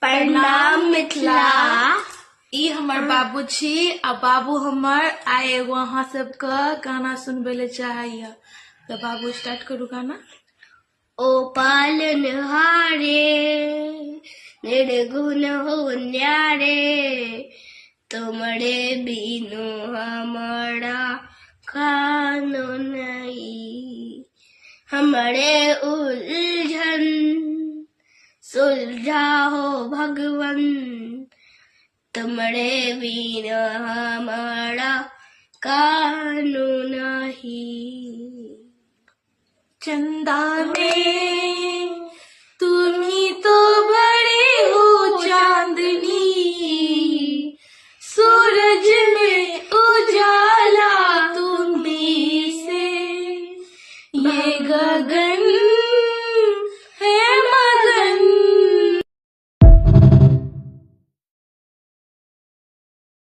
प्रणाम मिथिला। ई हमर बाबू छी आ बाबू हमर आइ एगो अहाँ सबके गाना सुनबे ले चाहिए। तो बाबू स्टार्ट करू गाना। ओ पालनहारे निर्गुण हो न्यारे, तुमरे बिनु हमारा खानो नहीं। हमरे उलझन सुलझा हो भगवन, तुमरे बिना हमारा कानो नहीं। चंदा में तुम्ही तो बड़े